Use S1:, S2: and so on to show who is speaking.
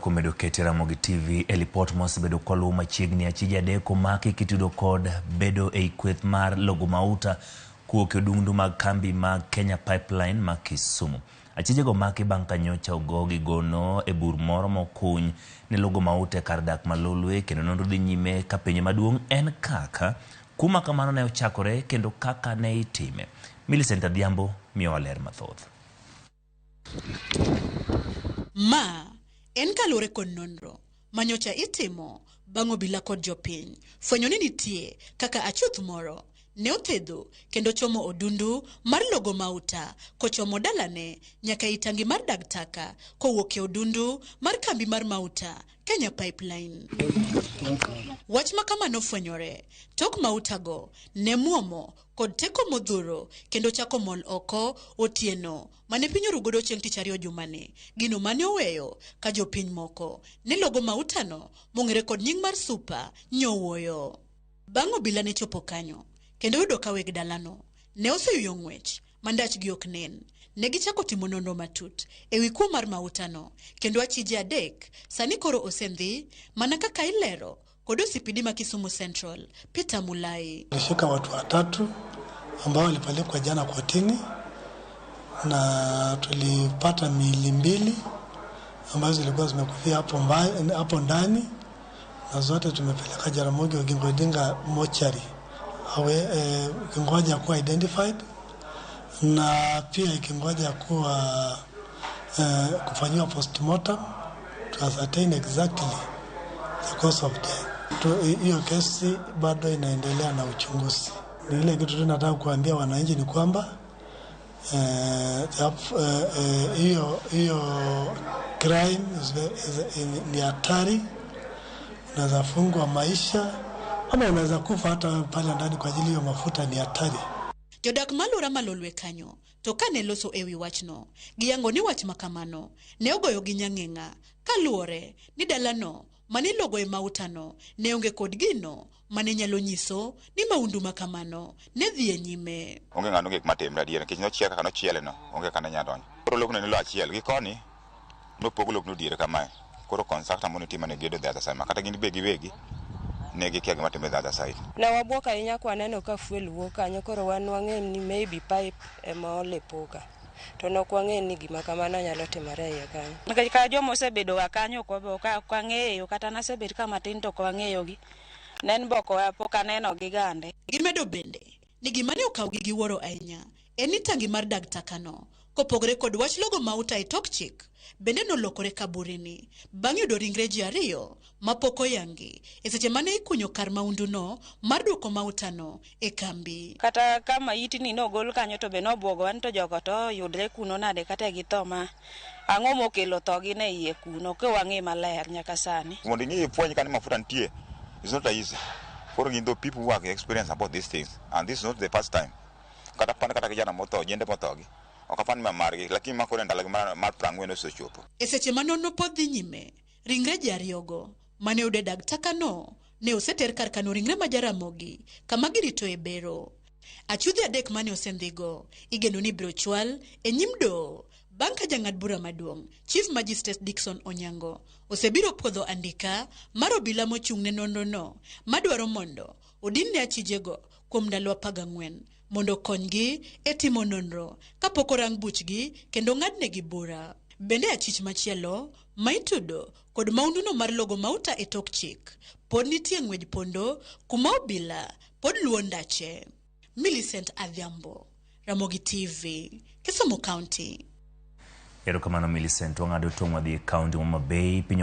S1: kumedo kete Ramogi TV elipot mosebedo koluwo machiegni achije adek omaki kitudo kod bedo ei kweth mar logo mauta kuok odundu mag kambi mag Kenya Pipeline ma Kisumu. Achije go maki bang' ka nyocha ogogi gono e bur moro mokuny ne logo mauta kar dak malolwe kendo nonro dhi nyime ka penjo maduong' en kaka kuma kamano ne ochakore kendo kaka ne itime. Millicent Adhiambo miyowa ler mathoth.
S2: Ma en kalore kod nonro manyocha itimo bang' obila kod jopiny fwenyo ni nitie kaka achudh moro ne othedho kendo chomo odundu mar logo mauta kochomo dalane nyaka itangi mar dag taka kowuok e odundu mar kambi mar mauta Kenya Pipeline. Wach makamano fwenyore tok mauta go ne muomo kod teko modhuro kendo chako mol oko otieno mane piny orugodo chieng' tich ariyo jumane gino mane oweyo ka jopiny moko ne logo mauta no mong'ere kod nying mar super nyowuoyo. Bang' obila ne chopo kanyo kendo yudo ka weg dalano ne oseyuyo ng'wech mandach gi ok nen. Ne gichako timo nonro matut ewi kuo mar mauta no kendo achije adek sani koro osendhi mana kaka ilero kod OCPD ma Kisumu Central Peter Mulai.
S3: Tulishika watu watatu ambao walipelekwa jana kotini na tulipata miili mbili ambazo zilikuwa zimekufia hapo ndani na zote tumepeleka Ramogi Odinga mochari ikingoja kuwa identified na pia ikingoja kuwa kufanyiwa postmortem to ascertain exactly the cause of death. Hiyo kesi bado inaendelea na uchunguzi. Ni ile kitu tunataka kuambia wananchi ni kwamba hiyo crime ni hatari, unaweza fungwa maisha ama unaweza kufa hata pale ndani kwa ajili ya mafuta ni hatari.
S2: Jodak malura malolwe kanyo to kane loso ewi wachno giyango ni wach makamano ne ogoyo gi nyang'eng'a kaluore ni dalano mani logo e mauta no ne onge kod gino mane nyalo nyiso ni maundu makamano ne dhi e nyime.
S4: Onge ng'ano gik matimre adier nikech nochiel kaka nochiele no onge kana nyadonyo. Koro lokno ne lo achiel gi koni nopogo lokno diere kamae. Koro constructor mone tima ne gedo the other side kata gin begi negi kia gima timbe the other side.
S5: Na wabuoka inya kwa neno ka fuel wuok kanyo koro wan wang'e ni maybe pipe ema olepoka. To nok wang'e ni gima kamano nyalo timore iye kanyo.
S6: Nikech ka jomo osebedo wa kanyo ko kwang'eyo kata nasebet kama tin to kwang'eyo gi. Nen boko pok aneno gi gande.
S2: Gimedo bende ni gima ne okaw gi giwuoro ahinya en ni tangi mar dag takano kopogore kod wach logo mauta e tok chik bende nolokore kaburini bang' yudo ringre ji ariyo mapoko yangi e seche mane ikunyo kar maundu no mar duoko mauta no e kambi.
S6: Kata kama itini no gol kanyo to be no buogo wan to jogo to yudre kuno nade kata gi to ma ang'o mokelo to gi ne iye kuno ke wang'e maler nyaka sani.
S4: Mondo ing'e fweny kan mafuta nitie is not easy. For the people who have experience about these things and this is not the first time. Kata pan kata kijana moto jende motogi. Okapan mamargi lakini makore ndalagi mar prang'wen osechopo.
S2: E seche manono pod dhi nyime ringre ji ariyogo mane ude dag takano ne oseter kar kano ringre ma Ramogi kama girito e bero. Achudhe adek mane osendhigo igeno ni biro chwal e nyim doho bang' ka jang'ad bura maduong' Chief Magistrate Dickson Onyango osebiro puodho andika mar obila mochung' ne nonro no madwaro mondo odin ne achijego kuom ndalo 14 mondo konygi e timo nonro kapok orang buchgi kendo ng'adnegi bura. Bende achich machielo maitudo kod maunduno mar logo mauta e tok chik pod nitie ng'wej pondo kuma obila pod luwo ndache. Millicent Adhiambo, Ramogi TV, Kisumu County.
S1: Erokamano Millicent, wang'ado tong' wadhi e kaunti ma Mabei piny